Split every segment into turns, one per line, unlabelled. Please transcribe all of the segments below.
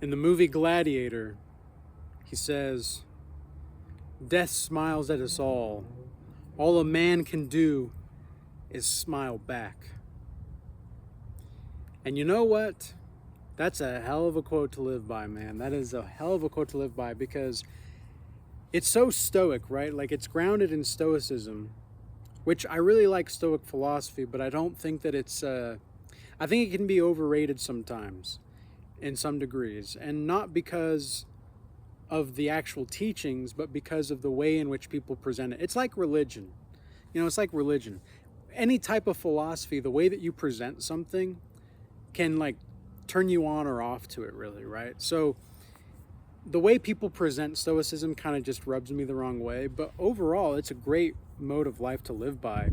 In the movie Gladiator, he says, "Death smiles at us all. All a man can do is smile back." And you know what? That's a hell of a quote to live by, man. That is a hell of a quote to live by, because it's so stoic, right? Like, it's grounded in stoicism, which I really like stoic philosophy, but I don't think that it's, I think it can be overrated sometimes in some degrees. And not because of the actual teachings, but because of the way in which people present it. It's like religion. You know, it's like religion. Any type of philosophy, the way that you present something can like turn you on or off to it, really, right? So the way people present stoicism kind of just rubs me the wrong way, but overall it's a great mode of life to live by.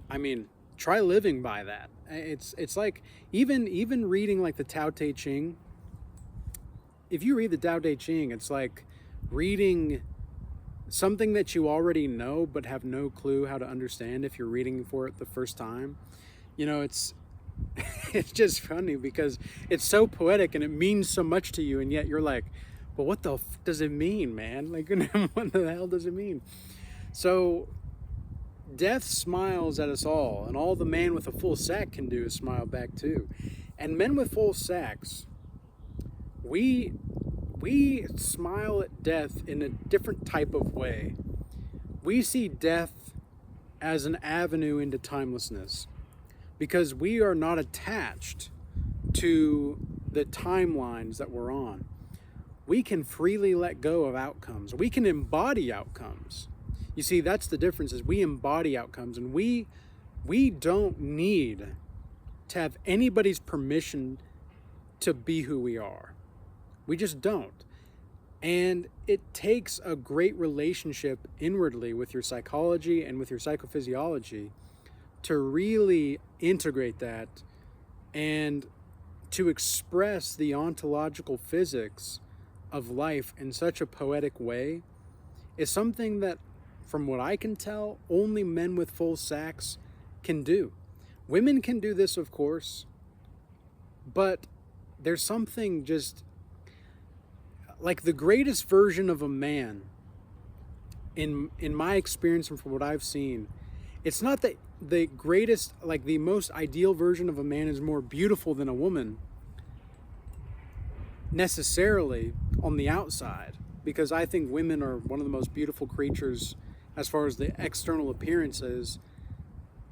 I mean, try living by that. It's like even reading like the Tao Te Ching. If you read the Tao Te Ching, it's like reading something that you already know but have no clue how to understand if you're reading for it the first time. You know, it's it's just funny because it's so poetic and it means so much to you, and yet you're like, but what the does it mean, man? Like, what the hell does it mean? So death smiles at us all, and all the man with a full sack can do is smile back too. And men with full sacks, we smile at death in a different type of way. We see death as an avenue into timelessness, because we are not attached to the timelines that we're on. We can freely let go of outcomes. We can embody outcomes. You see, that's the difference, is we embody outcomes, and we don't need to have anybody's permission to be who we are. We just don't. And it takes a great relationship inwardly with your psychology and with your psychophysiology to really integrate that and to express the ontological physics of life in such a poetic way is something that, from what I can tell, only men with full sacks can do. Women can do this, of course, but there's something just like the greatest version of a man in my experience and from what I've seen. It's not that the greatest, like the most ideal version of a man is more beautiful than a woman necessarily on the outside, because I think women are one of the most beautiful creatures as far as the external appearances,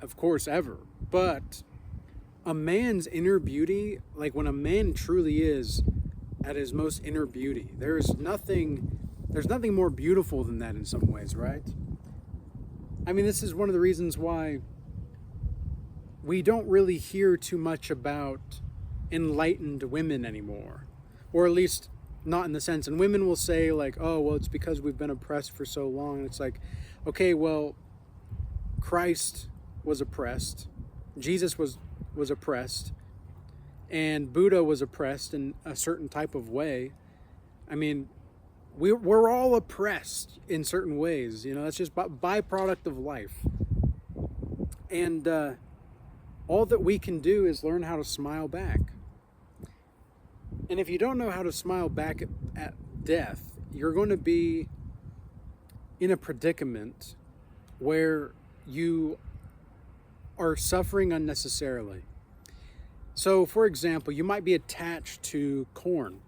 of course, ever. But a man's inner beauty, like when a man truly is at his most inner beauty, there's nothing more beautiful than that in some ways, right? I mean, this is one of the reasons why we don't really hear too much about enlightened women anymore, or at least not in the sense. And women will say like, oh, well, it's because we've been oppressed for so long. And it's like, okay, well, Christ was oppressed, Jesus was oppressed, and Buddha was oppressed in a certain type of way. I mean, we're all oppressed in certain ways, you know. That's just byproduct of life. And all that we can do is learn how to smile back. And if you don't know how to smile back at death, you're going to be in a predicament where you are suffering unnecessarily. So, for example, you might be attached to corn.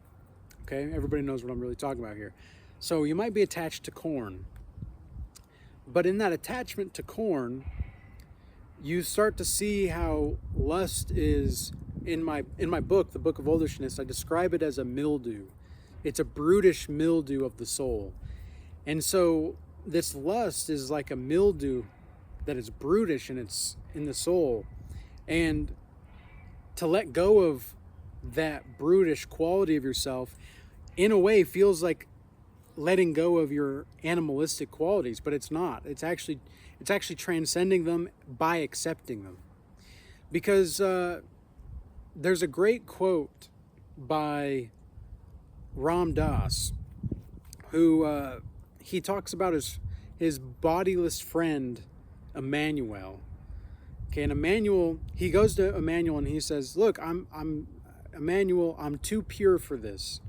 Okay, everybody knows what I'm really talking about here. So you might be attached to corn. But in that attachment to corn, you start to see how lust is, in my book, the Book of Oldishness, I describe it as a mildew. It's a brutish mildew of the soul. And so this lust is like a mildew that is brutish and it's in the soul. And to let go of that brutish quality of yourself, in a way, feels like letting go of your animalistic qualities, but it's not. It's actually transcending them by accepting them. Because there's a great quote by Ram Dass, who he talks about his bodiless friend Emmanuel. Okay, and Emmanuel, he goes to Emmanuel and he says, "Look, I'm Emmanuel, I'm too pure for this.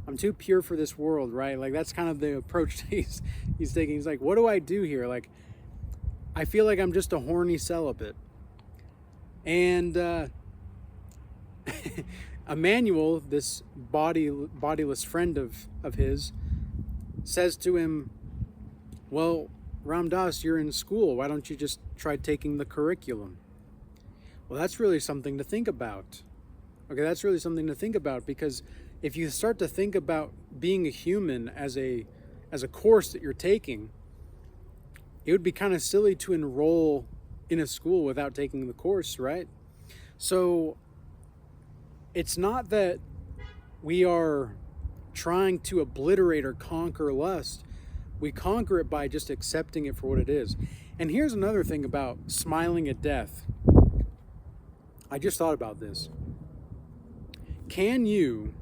I'm too pure for this world, right? Like, that's kind of the approach that he's taking. He's like, what do I do here? Like, I feel like I'm just a horny celibate. And Emmanuel, this bodiless friend of his, says to him, well, Ram Dass, you're in school. Why don't you just try taking the curriculum? Well, that's really something to think about. Okay, that's really something to think about, because if you start to think about being a human as a course that you're taking, it would be kind of silly to enroll in a school without taking the course, right? So it's not that we are trying to obliterate or conquer lust. We conquer it by just accepting it for what it is. And here's another thing about smiling at death. I just thought about this. Can you,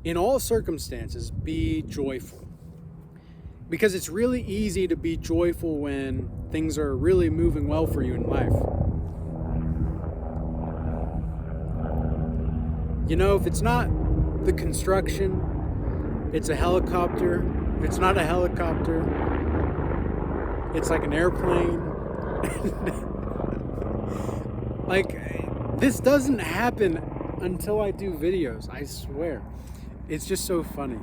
in all circumstances, be joyful? Because it's really easy to be joyful when things are really moving well for you in life. You know, if it's not the construction, it's a helicopter. If it's not a helicopter, it's like an airplane. Like, this doesn't happen until I do videos, I swear. It's just so funny.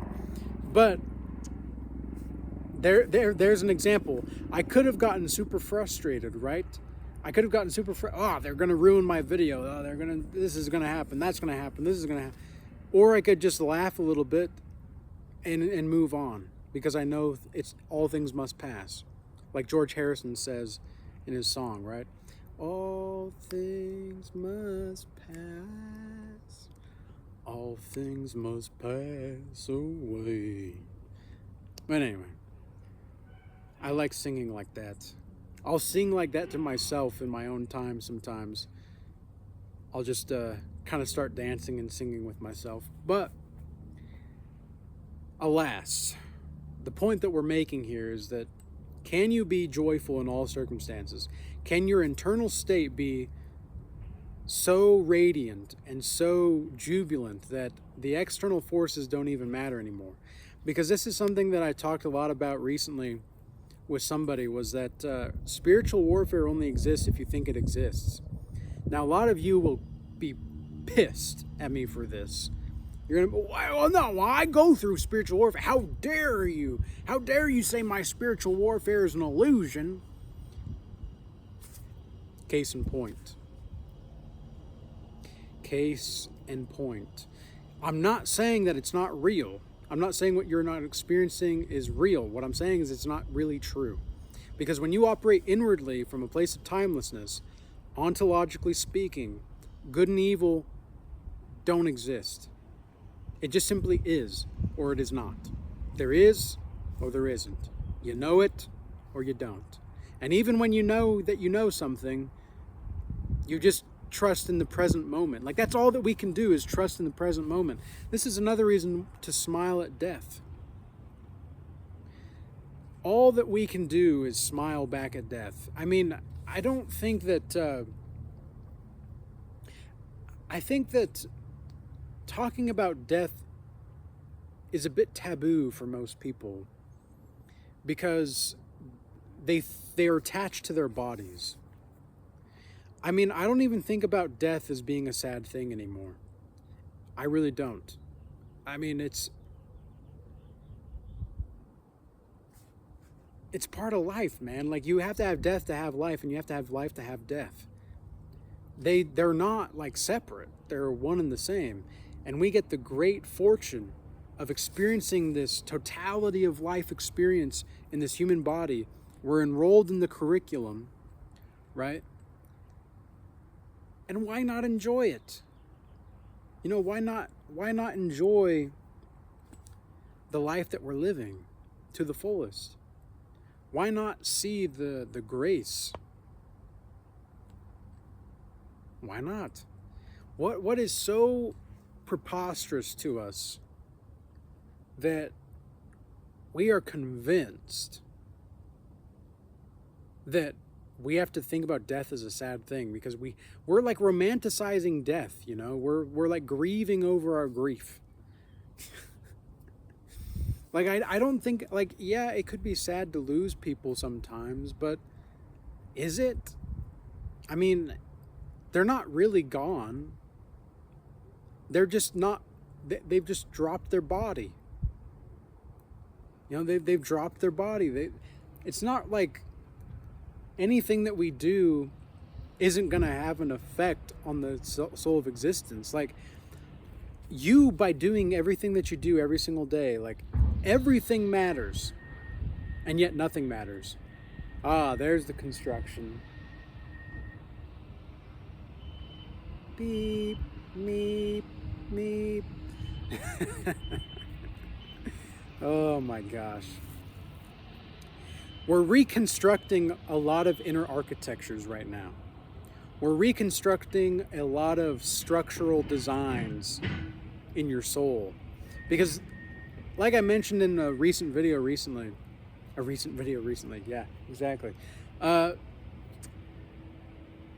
But there's an example. I could have gotten super frustrated, right? I could have gotten super they're gonna ruin my video. Oh, this is gonna happen, that's gonna happen, this is gonna happen. Or I could just laugh a little bit and move on, because I know it's all things must pass. Like George Harrison says in his song, right? All things must pass. All things must pass away. But anyway, I like singing like that. I'll sing like that to myself in my own time sometimes. I'll just kind of start dancing and singing with myself. But alas, the point that we're making here is that, can you be joyful in all circumstances? Can your internal state be so radiant and so jubilant that the external forces don't even matter anymore? Because this is something that I talked a lot about recently with somebody, was that spiritual warfare only exists if you think it exists. Now, a lot of you will be pissed at me for this. You're gonna, well, no, I go through spiritual warfare. How dare you? How dare you say my spiritual warfare is an illusion? Case in point. Case in point. I'm not saying that it's not real. I'm not saying what you're not experiencing is real. What I'm saying is it's not really true. Because when you operate inwardly from a place of timelessness, ontologically speaking, good and evil don't exist. It just simply is, or it is not. There is, or there isn't. You know it, or you don't. And even when you know that you know something, you just trust in the present moment. Like, that's all that we can do, is trust in the present moment. This is another reason to smile at death. All that we can do is smile back at death. I mean, I don't think that I think that talking about death is a bit taboo for most people, because they're attached to their bodies. I mean, I don't even think about death as being a sad thing anymore. I really don't. I mean, it's part of life, man. Like, you have to have death to have life, and you have to have life to have death. They're not like separate. They're one and the same. And we get the great fortune of experiencing this totality of life experience in this human body. We're enrolled in the curriculum, right? And why not enjoy it? You know, why not enjoy the life that we're living to the fullest? Why not see the grace? Why not? What is so preposterous to us that we are convinced that we have to think about death as a sad thing, because we're like romanticizing death, you know? We're like grieving over our grief. Like, I don't think, like, yeah, it could be sad to lose people sometimes, but is it? I mean, they're not really gone. They're just not, they've just dropped their body. You know, they've dropped their body. It's not like anything that we do isn't going to have an effect on the soul of existence. Like, you, by doing everything that you do every single day, like, everything matters, and yet nothing matters. Ah, there's the construction. Beep, meep, meep. Oh my gosh. We're reconstructing a lot of inner architectures right now. We're reconstructing a lot of structural designs in your soul. Because, like I mentioned in a recent video recently, yeah, exactly.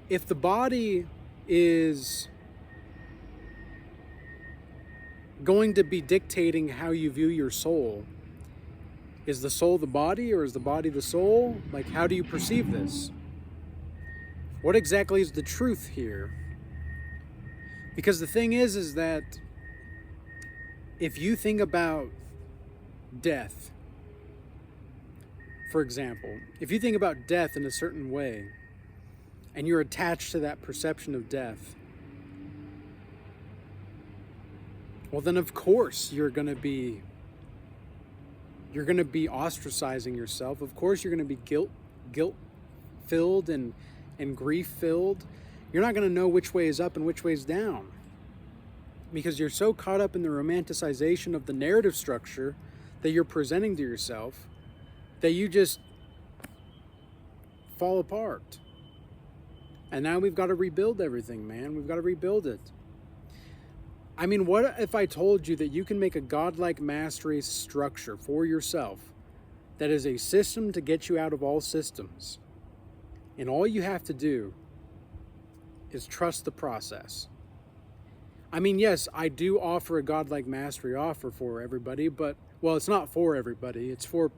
If the body is going to be dictating how you view your soul, is the soul the body, or is the body the soul? Like, how do you perceive this? What exactly is the truth here? Because the thing is that if you think about death, for example, if you think about death in a certain way, and you're attached to that perception of death, well, then of course you're going to be ostracizing yourself. Of course you're going to be guilt filled and grief filled. You're not going to know which way is up and which way is down, because you're so caught up in the romanticization of the narrative structure that you're presenting to yourself that you just fall apart. And now we've got to rebuild everything, man. We've got to rebuild it. I mean, what if I told you that you can make a godlike mastery structure for yourself that is a system to get you out of all systems, and all you have to do is trust the process? I mean, yes, I do offer a godlike mastery offer for everybody, but, well, it's not for everybody. It's for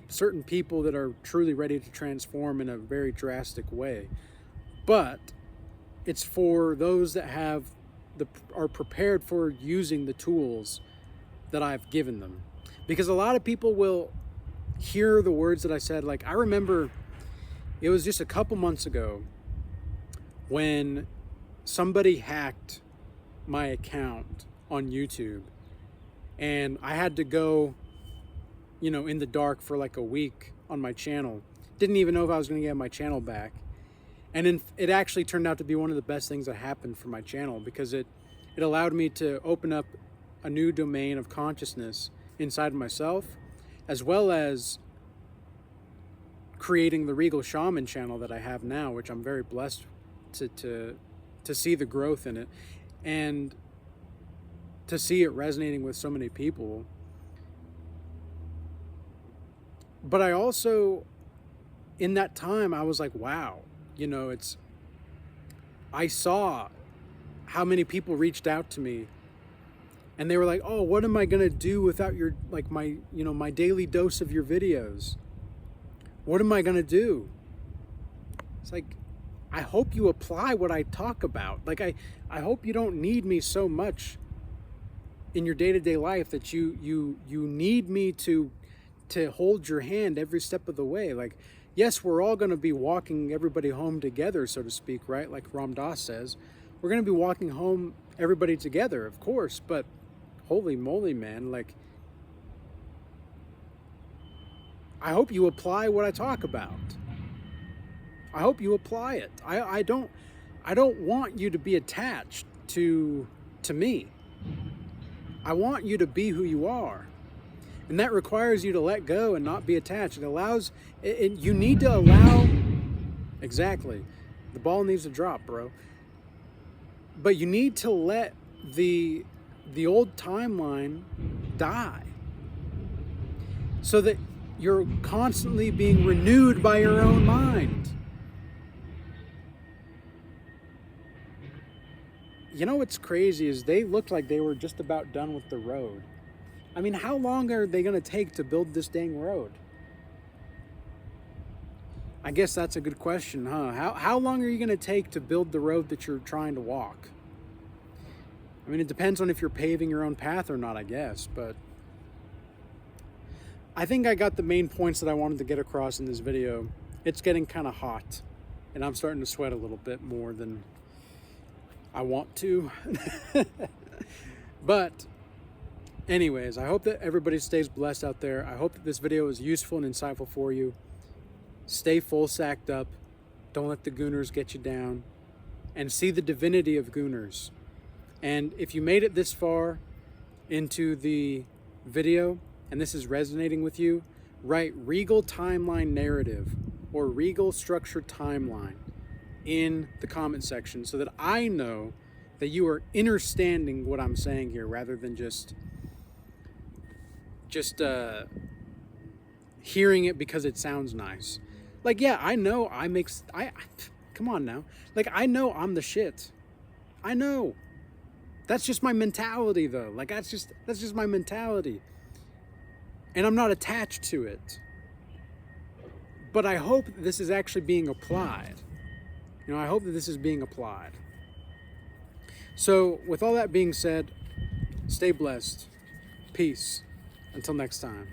certain people that are truly ready to transform in a very drastic way. But it's for those that are prepared for using the tools that I've given them. Because a lot of people will hear the words that I said. Like, I remember it was just a couple months ago when somebody hacked my account on YouTube, and I had to go, you know, in the dark for like a week on my channel. Didn't even know if I was going to get my channel back. And it actually turned out to be one of the best things that happened for my channel, because it allowed me to open up a new domain of consciousness inside of myself, as well as creating the Regal Shaman channel that I have now, which I'm very blessed to see the growth in it, and to see it resonating with so many people. But I also, in that time, I was like, wow, you know, I saw how many people reached out to me, and they were like, oh, what am I going to do without your, like, my daily dose of your videos? What am I going to do? It's like, I hope you apply what I talk about. Like, I hope you don't need me so much in your day-to-day life that you need me to hold your hand every step of the way. Like, yes, we're all going to be walking everybody home together, so to speak, right? Like Ram Dass says, we're going to be walking home everybody together, of course, but holy moly, man, like, I hope you apply what I talk about. I hope you apply it. I don't want you to be attached to me. I want you to be who you are. And that requires you to let go and not be attached. You need to allow, exactly, the ball needs to drop, bro. But you need to let the old timeline die, so that you're constantly being renewed by your own mind. you know what's crazy is they looked like they were just about done with the road. I mean, how long are they going to take to build this dang road? I guess that's a good question, huh? How long are you going to take to build the road that you're trying to walk? I mean, it depends on if you're paving your own path or not, I guess, but I think I got the main points that I wanted to get across in this video. It's getting kind of hot, and I'm starting to sweat a little bit more than I want to. But anyways, I hope that everybody stays blessed out there. I hope that this video is useful and insightful for you. Stay full sacked up. Don't let the gooners get you down. And see the divinity of gooners. And if you made it this far into the video and this is resonating with you, write Regal Timeline Narrative or Regal Structure Timeline in the comment section so that I know that you are understanding what I'm saying here rather than just hearing it because it sounds nice. Like, yeah, I know come on now. Like, I know I'm the shit. I know. That's just my mentality though. Like, that's just my mentality. And I'm not attached to it. But I hope that this is actually being applied. You know, I hope that this is being applied. So, with all that being said, stay blessed. Peace. Until next time.